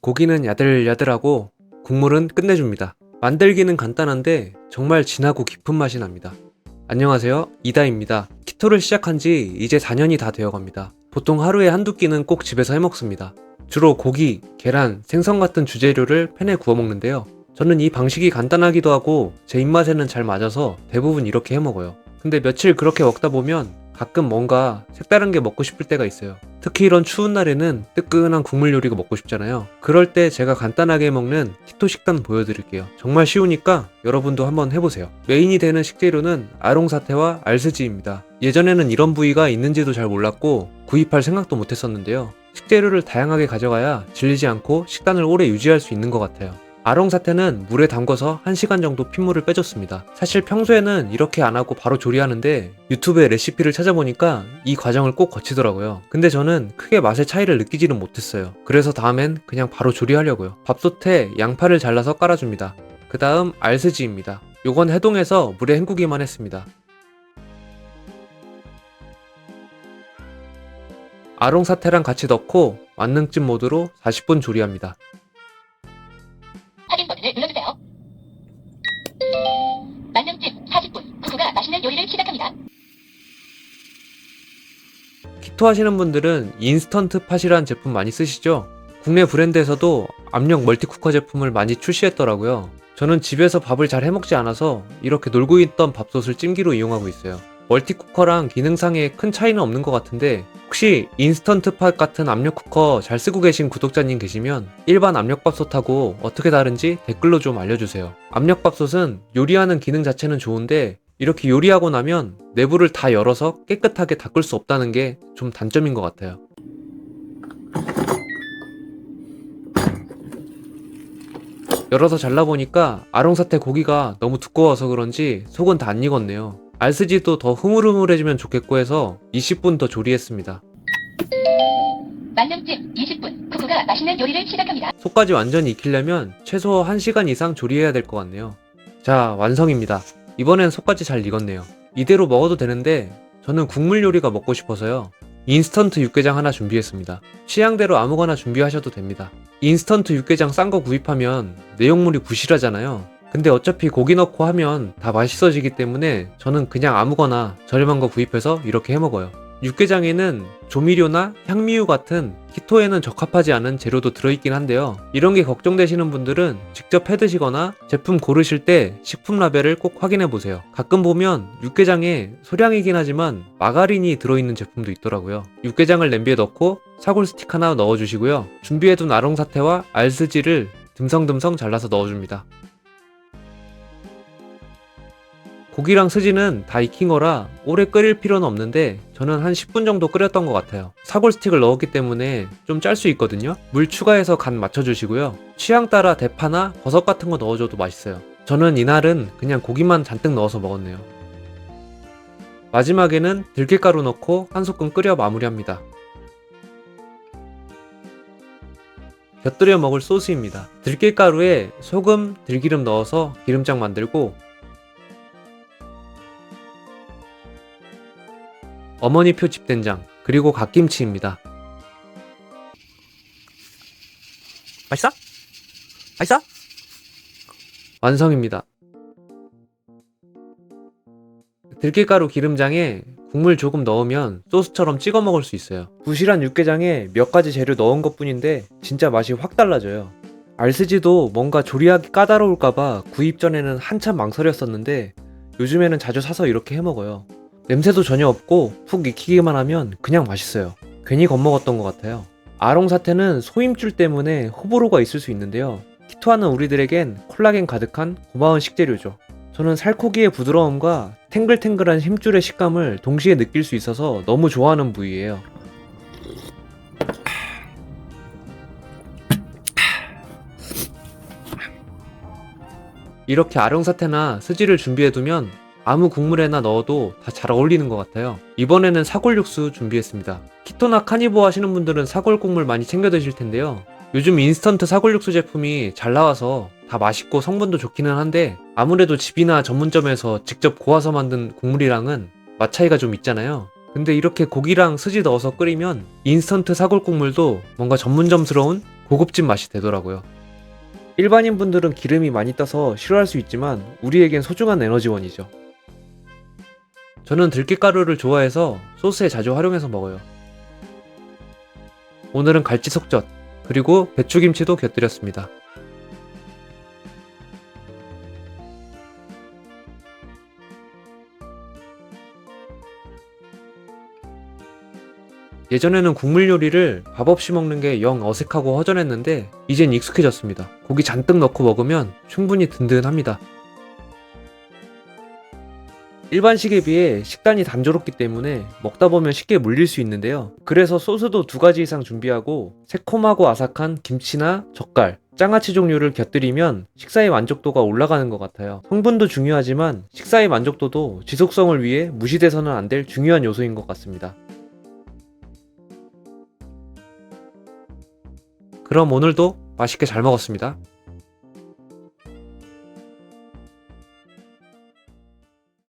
고기는 야들야들하고 국물은 끝내줍니다. 만들기는 간단한데 정말 진하고 깊은 맛이 납니다. 안녕하세요, 이다입니다. 키토를 시작한 지 이제 4년이 다 되어갑니다. 보통 하루에 한두 끼는 꼭 집에서 해먹습니다. 주로 고기, 계란, 생선 같은 주재료를 팬에 구워 먹는데요. 저는 이 방식이 간단하기도 하고 제 입맛에는 잘 맞아서 대부분 이렇게 해먹어요. 근데 며칠 그렇게 먹다 보면 가끔 뭔가 색다른 게 먹고 싶을 때가 있어요. 특히 이런 추운 날에는 뜨끈한 국물 요리가 먹고 싶잖아요. 그럴 때 제가 간단하게 먹는 키토 식단 보여드릴게요. 정말 쉬우니까 여러분도 한번 해보세요. 메인이 되는 식재료는 아롱사태와 알스지입니다. 예전에는 이런 부위가 있는지도 잘 몰랐고 구입할 생각도 못했었는데요. 식재료를 다양하게 가져가야 질리지 않고 식단을 오래 유지할 수 있는 것 같아요. 아롱사태는 물에 담궈서 1시간 정도 핏물을 빼줬습니다. 사실 평소에는 이렇게 안 하고 바로 조리하는데 유튜브에 레시피를 찾아보니까 이 과정을 꼭 거치더라고요. 근데 저는 크게 맛의 차이를 느끼지는 못했어요. 그래서 다음엔 그냥 바로 조리하려고요. 밥솥에 양파를 잘라서 깔아줍니다. 그 다음 알스지입니다. 요건 해동해서 물에 헹구기만 했습니다. 아롱사태랑 같이 넣고 완능찜 모드로 40분 조리합니다. 확인 버튼을 눌러주세요. 만능찜 40분 구구가 맛있는 요리를 시작합니다. 키토 하시는 분들은 인스턴트 팟이라는 제품 많이 쓰시죠? 국내 브랜드에서도 압력 멀티쿠커 제품을 많이 출시했더라고요. 저는 집에서 밥을 잘 해먹지 않아서 이렇게 놀고 있던 밥솥을 찜기로 이용하고 있어요. 멀티쿠커랑 기능상에 큰 차이는 없는 것 같은데 혹시 인스턴트 팟 같은 압력쿠커 잘 쓰고 계신 구독자님 계시면 일반 압력밥솥하고 어떻게 다른지 댓글로 좀 알려주세요. 압력밥솥은 요리하는 기능 자체는 좋은데 이렇게 요리하고 나면 내부를 다 열어서 깨끗하게 닦을 수 없다는 게 좀 단점인 것 같아요. 열어서 잘라보니까 아롱사태 고기가 너무 두꺼워서 그런지 속은 다 안 익었네요. 알스지도 더 흐물흐물해지면 좋겠고 해서 20분 더 조리했습니다. 만능찜 20분 구구가 맛있는 요리를 시작합니다. 속까지 완전히 익히려면 최소 1시간 이상 조리해야 될 것 같네요. 자, 완성입니다. 이번엔 속까지 잘 익었네요. 이대로 먹어도 되는데 저는 국물 요리가 먹고 싶어서요. 인스턴트 육개장 하나 준비했습니다. 취향대로 아무거나 준비하셔도 됩니다. 인스턴트 육개장 싼 거 구입하면 내용물이 부실하잖아요. 근데 어차피 고기 넣고 하면 다 맛있어지기 때문에 저는 그냥 아무거나 저렴한 거 구입해서 이렇게 해먹어요. 육개장에는 조미료나 향미유 같은 키토에는 적합하지 않은 재료도 들어있긴 한데요. 이런 게 걱정되시는 분들은 직접 해드시거나 제품 고르실 때 식품 라벨을 꼭 확인해보세요. 가끔 보면 육개장에 소량이긴 하지만 마가린이 들어있는 제품도 있더라고요. 육개장을 냄비에 넣고 사골 스틱 하나 넣어주시고요. 준비해둔 아롱사태와 알스지를 듬성듬성 잘라서 넣어줍니다. 고기랑 스지는 다 익힌 거라 오래 끓일 필요는 없는데 저는 한 10분 정도 끓였던 것 같아요. 사골 스틱을 넣었기 때문에 좀 짤 수 있거든요. 물 추가해서 간 맞춰주시고요. 취향 따라 대파나 버섯 같은 거 넣어줘도 맛있어요. 저는 이날은 그냥 고기만 잔뜩 넣어서 먹었네요. 마지막에는 들깨가루 넣고 한 소끔 끓여 마무리합니다. 곁들여 먹을 소스입니다. 들깨가루에 소금, 들기름 넣어서 기름장 만들고 어머니표 집된장, 그리고 갓김치입니다. 맛있어? 맛있어? 완성입니다. 들깨가루 기름장에 국물 조금 넣으면 소스처럼 찍어 먹을 수 있어요. 부실한 육개장에 몇 가지 재료 넣은 것 뿐인데 진짜 맛이 확 달라져요. 알스지도 뭔가 조리하기 까다로울까봐 구입 전에는 한참 망설였었는데 요즘에는 자주 사서 이렇게 해먹어요. 냄새도 전혀 없고 푹 익히기만 하면 그냥 맛있어요. 괜히 겁먹었던 것 같아요. 아롱사태는 소임줄 때문에 호불호가 있을 수 있는데요. 키토하는 우리들에겐 콜라겐 가득한 고마운 식재료죠. 저는 살코기의 부드러움과 탱글탱글한 힘줄의 식감을 동시에 느낄 수 있어서 너무 좋아하는 부위예요. 이렇게 아롱사태나 스지를 준비해두면 아무 국물에나 넣어도 다 잘 어울리는 것 같아요. 이번에는 사골 육수 준비했습니다. 키토나 카니보 하시는 분들은 사골 국물 많이 챙겨 드실 텐데요. 요즘 인스턴트 사골 육수 제품이 잘 나와서 다 맛있고 성분도 좋기는 한데 아무래도 집이나 전문점에서 직접 고아서 만든 국물이랑은 맛 차이가 좀 있잖아요. 근데 이렇게 고기랑 스지 넣어서 끓이면 인스턴트 사골 국물도 뭔가 전문점스러운 고급진 맛이 되더라고요. 일반인 분들은 기름이 많이 떠서 싫어할 수 있지만 우리에겐 소중한 에너지원이죠. 저는 들깨가루를 좋아해서 소스에 자주 활용해서 먹어요. 오늘은 갈치 속젓, 그리고 배추김치도 곁들였습니다. 예전에는 국물 요리를 밥 없이 먹는 게 영 어색하고 허전했는데 이젠 익숙해졌습니다. 고기 잔뜩 넣고 먹으면 충분히 든든합니다. 일반식에 비해 식단이 단조롭기 때문에 먹다 보면 쉽게 물릴 수 있는데요. 그래서 소스도 2가지 이상 준비하고 새콤하고 아삭한 김치나 젓갈, 장아찌 종류를 곁들이면 식사의 만족도가 올라가는 것 같아요. 성분도 중요하지만 식사의 만족도도 지속성을 위해 무시돼서는 안 될 중요한 요소인 것 같습니다. 그럼 오늘도 맛있게 잘 먹었습니다.